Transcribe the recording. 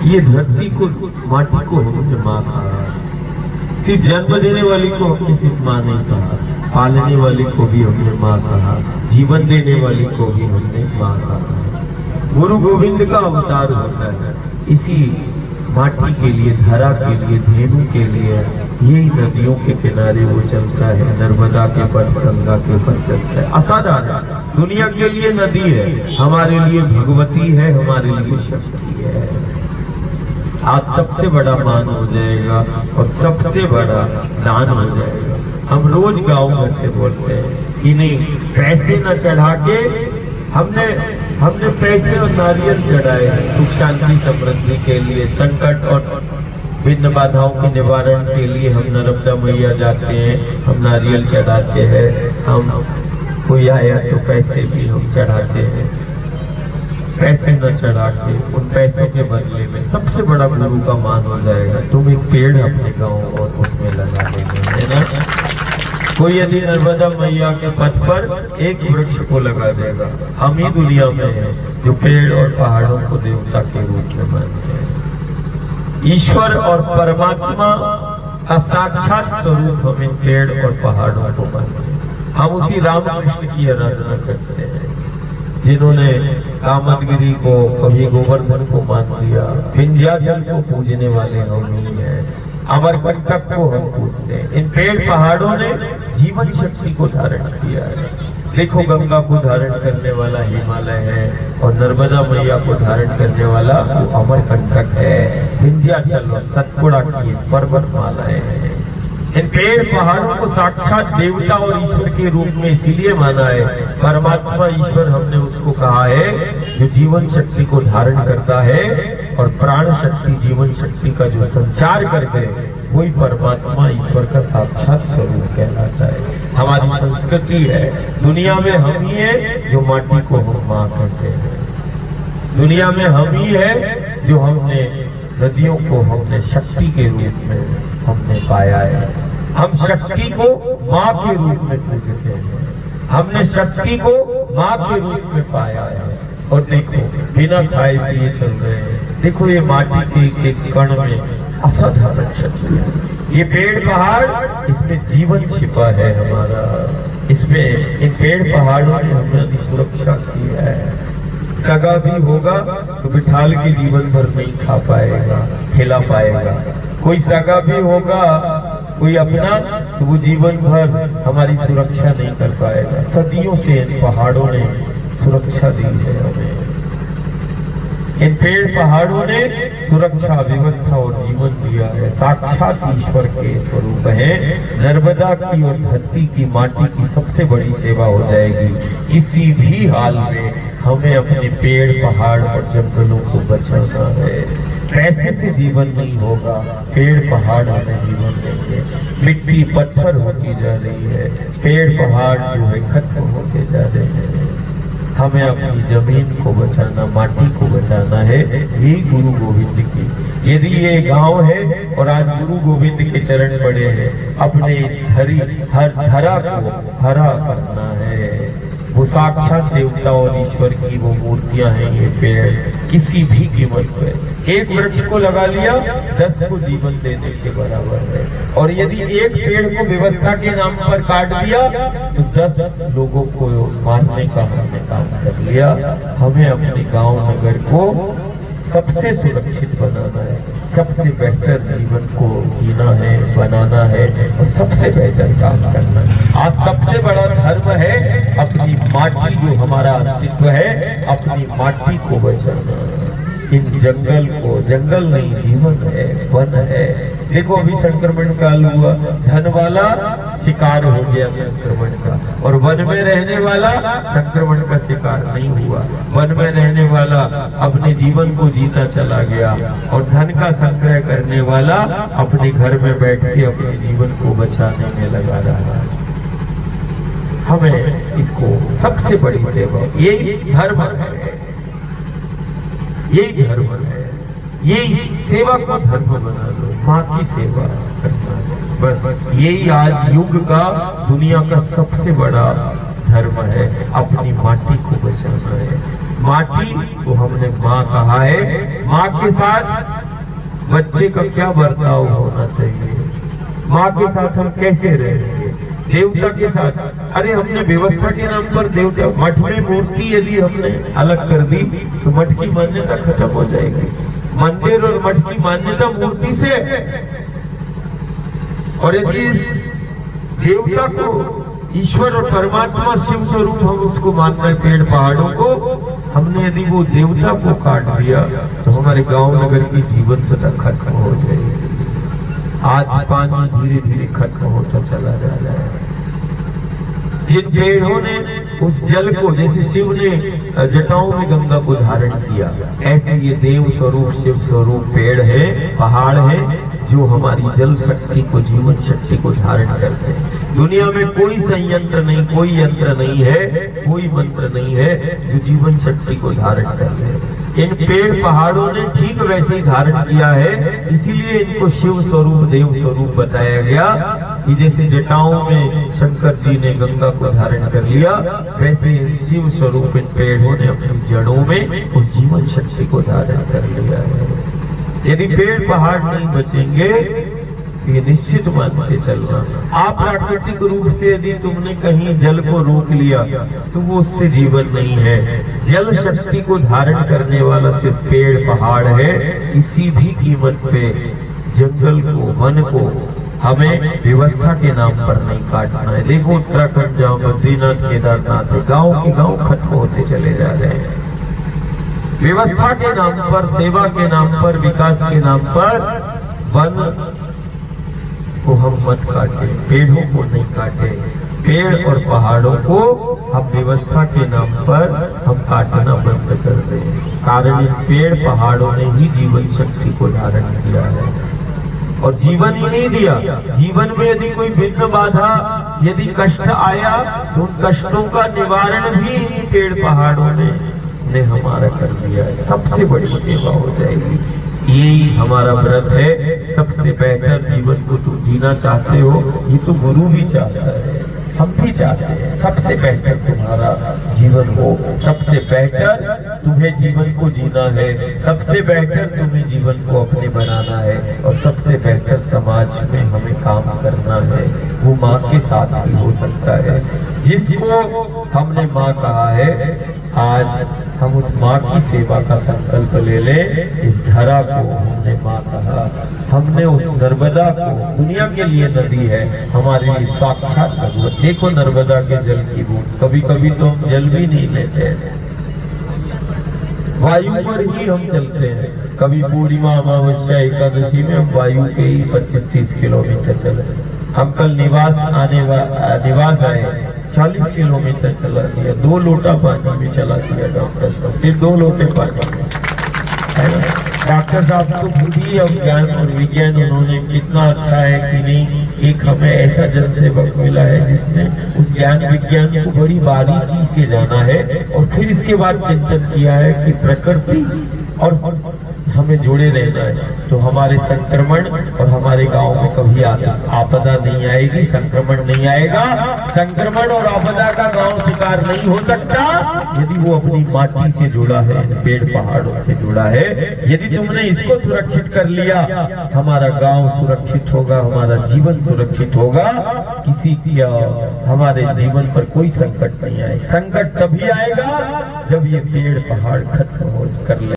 ये धरती को, माटी को हमने माँ कहा, सिर्फ जन्म देने वाली को हमने सिर्फ माँ नहीं कहा, पालने वाली को भी हमने माँ कहा, जीवन देने वाली को भी हमने माँ कहा। गुरु गोविंद का अवतार होता है इसी माटी के लिए, धरा के लिए, धेनु के लिए। यही नदियों के किनारे वो चलता है, नर्मदा के पथ, गंगा के पथ चलता है। असाधारण दुनिया के लिए नदी है, हमारे लिए भगवती है, हमारे लिए शक्ति है। आज सबसे बड़ा मान हो जाएगा और सबसे बड़ा दान हो जाएगा। हम रोज गाँव घर से बोलते हैं कि नहीं, पैसे न चढ़ा के हमने पैसे और नारियल चढ़ाए सुख शांति समृद्धि के लिए, संकट और विघ्न बाधाओं के निवारण के लिए। हम नर्मदा मैया जाते हैं, हम नारियल चढ़ाते हैं, हम कोई आया तो पैसे भी हम चढ़ाते हैं। पैसे न चढ़ा के उन पैसों के बदले में सबसे बड़ा गुरु का मान हो जाएगा। तुम एक पेड़ अपने गाँव और उसमें लगा देंगे, है ना। कोई यदि नर्मदा मैया के पथ पर एक वृक्ष को लगा देगा, हम ही दुनिया में हैं जो पेड़ और पहाड़ों को देवता के रूप में मानते हैं। ईश्वर और परमात्मा का साक्षात स्वरूप हम इन पेड़ और पहाड़ों को मानते हैं। हम उसी रामकृष्ण की आराधना करते हैं जिन्होंने कामदगिरी को, कभी गोवर्धन को मान लिया। विंध्याचल को पूजने वाले हम ही हैं, अमरकंटक को हम पूजते हैं। इन पेड़ पहाड़ों ने जीवन शक्ति को धारण किया है। देखो, गंगा को धारण करने वाला हिमालय है और नर्मदा मैया को धारण करने वाला वो अमरकंटक है। विंध्याचल और सतपुड़ा की पर्वत मालाएं हैं। इन पेड़ पहाड़ों को साक्षात देवता और ईश्वर के रूप में इसीलिए माना है। परमात्मा ईश्वर हमने उसको कहा है जो जीवन शक्ति को धारण करता है, और प्राण शक्ति, जीवन शक्ति का जो संचार करते हैं, वही परमात्मा ईश्वर का साक्षात स्वरूप कहलाता है। हमारी संस्कृति है, दुनिया में हम ही है जो माटी को हम माँ कहते हैं। दुनिया में हम ही है जो हमने नदियों को हमने शक्ति के रूप में हमने पाया है। हम शक्ति को माँ के रूप में पूजते हैं, हमने शक्ति को माँ के रूप में पाया है। और देखो, बिना खाए पिए चल रहे हैं। देखो, ये माटी के एक कण में असाधारण शक्ति है। ये पेड़ पहाड़, इसमें जीवन छिपा है हमारा। इसमें इन पेड़ पहाड़ों ने हमारी सुरक्षा की है। सगा भी होगा तो बिठाल के जीवन भर नहीं खा पाएगा, खिला पाएगा। कोई सगा भी होगा, कोई अपना, तो वो जीवन भर हमारी सुरक्षा नहीं कर पाएगा। सदियों से इन पहाड़ों ने सुरक्षा दी है हमें। इन पेड़ पहाड़ों ने सुरक्षा, व्यवस्था और जीवन दिया है। साक्षात ईश्वर के स्वरूप है। नर्मदा की और धरती की, माटी की सबसे बड़ी सेवा हो जाएगी। किसी भी हाल में हमें अपने पेड़ पहाड़ और जंगलों को बचाना है। पैसे से जीवन नहीं होगा, पेड़ पहाड़ हमें जीवन देंगे। मिट्टी पत्थर होती जा रही है, पेड़ पहाड़ जो है खत्म होते जा रहे हैं। हमें अपनी जमीन को बचाना, माटी को बचाना है। यही गुरु गोविंद की, यदि ये गांव है और आज गुरु गोविंद के चरण पड़े हैं, अपने इस धरा को हरा करना है। वो साक्षात देवता और ईश्वर की वो मूर्तियां हैं। ये पेड़ किसी भी कीमत पे, एक वृक्ष को लगा लिया 10 को जीवन देने के बराबर है। और यदि एक पेड़ को व्यवस्था के नाम पर काट दिया तो 10 लोगों को मारने का हमने काम कर लिया। हमें अपने गांव नगर को सबसे सुरक्षित बनाना है, सबसे बेहतर जीवन को जीना है, बनाना है और सबसे बेहतर काम करना है। आज सबसे बड़ा धर्म है अपनी माटी, जो हमारा अस्तित्व है, अपनी माटी को बचाना। इन जंगल को, जंगल नहीं जीवन है, वन है। देखो, अभी संक्रमण काल हुआ, धन वाला शिकार हो गया संक्रमण का, और वन में रहने वाला संक्रमण का शिकार नहीं हुआ। वन में रहने वाला अपने जीवन को जीता चला गया, और धन का संग्रह करने वाला अपने घर में बैठ के अपने जीवन को बचाने में लगा रहा है। हमें इसको सबसे बड़ी सेवा, यही धर्म है, यही धर्म है। यही सेवा को धर्म बना लो, माँ की सेवा करना। बस यही आज युग का, दुनिया का सबसे बड़ा धर्म है। अपनी माटी को बचाना है। माटी को हमने माँ कहा है। माँ के साथ बच्चे का क्या बर्ताव होना चाहिए, माँ के साथ हम कैसे रहेंगे, देवता के साथ। अरे हमने व्यवस्था के नाम पर देवता, मठ में मूर्ति यदि हमने अलग कर दी तो मठ की मान्यता खत्म हो जाएगी। मंदिर और मठ की मान्यता मूर्ति से। और यदि इस देवता को ईश्वर और परमात्मा शिव स्वरूप हम उसको मानकर पेड़ पहाड़ों को, हमने यदि वो देवता को काट दिया तो हमारे गांव नगर की जीवंतता खत्म हो जाएगी। आज पानी धीरे धीरे खत्म होता चला जा रहा है। जिन पेड़ों ने उस जल को, जैसे शिव ने जटाओं में गंगा को धारण किया, ऐसे ये देव स्वरूप शिव स्वरूप पेड़ है, पहाड़ है, जो हमारी जल शक्ति को, जीवन शक्ति को धारण करते हैं। दुनिया में कोई संयंत्र नहीं, कोई यंत्र नहीं है, कोई मंत्र नहीं है जो जीवन शक्ति को धारण कर ले। इन पेड़ पहाड़ों ने ठीक वैसे ही धारण किया है, इसीलिए इनको शिव स्वरूप देव स्वरूप बताया गया कि जैसे जटाओं में शंकर जी ने गंगा को धारण कर लिया, वैसे शिव स्वरूप इन पेड़ों ने अपनी जड़ों में उस जीवन शक्ति को धारण कर लिया है। यदि पेड़ पहाड़ नहीं बचेंगे तो ये निश्चित मान के चलना, आप प्राकृतिक रूप से यदि तुमने कहीं जल को रोक लिया तो वो उससे जीवन नहीं है। जल शक्ति को धारण करने वाला सिर्फ पेड़ पहाड़ है। किसी भी कीमत पे जंगल को, वन को हमें व्यवस्था के नाम पर नहीं काटना है। देखो उत्तराखंड जाओ, बद्रीनाथ केदारनाथ, गांव के गांव खत्म होते चले जा रहे हैं। व्यवस्था के नाम पर, सेवा के नाम पर, विकास के नाम पर वन को हम मत काटे, पेड़ों को नहीं काटे। पेड़ और पहाड़ों को हम व्यवस्था के नाम पर हम काटना बंद कर दें। कारण इन पेड़ पहाड़ों ने ही जीवन शक्ति को धारण किया है और जीवन ही नहीं दिया। जीवन में यदि कोई विघ्न बाधा, यदि कष्ट आया तो उन कष्टों का निवारण भी इन पेड़ पहाड़ों ने हमारा कर दिया है। सबसे बड़ी सेवा हो जाएगी। यही हमारा व्रत है। सबसे बेहतर जीवन को तुम जीना चाहते हो, ये तो गुरु भी चाहता है, हम भी चाहते हैं। सबसे बेहतर तुम्हारा जीवन हो, सबसे बेहतर तुम्हें जीवन को जीना है, सबसे बेहतर तुम्हें जीवन को अपने बनाना है और सबसे बेहतर समाज में हमें काम करना है। वो माँ के साथ ही हो सकता है। जिसको हमने माँ कहा है, आज हम उस माँ की सेवा का संकल्प ले ले। इस धरा को हमने माँ कहा, हमने उस नर्मदा को, दुनिया के लिए नदी है, हमारे लिए साक्षात भगवत। देखो नर्मदा के जल की बूंद, कभी कभी तो हम जल भी नहीं लेते हैं, वायु पर ही हम चलते हैं। कभी पूर्णिमा, अमावस्या, एकादशी में हम वायु के ही 25-30 किलोमीटर चले। हम कल निवास आए 40 किलोमीटर चला दिया, 2 लोटा पानी में चला दिया डॉक्टर साहब, सिर्फ 2 लोटे पानी में। डॉक्टर साहब तो खुद ही अब ज्ञान और विज्ञान उन्होंने कितना अच्छा है कि नहीं, एक हमें ऐसा जन सेवक मिला है जिसने उस ज्ञान विज्ञान को बड़ी बारीकी से जाना है और फिर इसके बाद चिंतन किया है कि प्रकृति और हमें जुड़े रहना है। तो हमारे संक्रमण और हमारे गांव में कभी आपदा नहीं आएगी, संक्रमण नहीं आएगा। संक्रमण और आपदा का गांव शिकार नहीं हो सकता यदि वो अपनी माटी से जुड़ा है, पेड़ पहाड़ों से जुड़ा है। यदि तुमने इसको सुरक्षित कर लिया, हमारा गांव सुरक्षित होगा, हमारा जीवन सुरक्षित होगा, किसी की हमारे जीवन पर कोई संकट नहीं आएगा। संकट तभी आएगा जब ये पेड़ पहाड़ खत्म हो कर ले।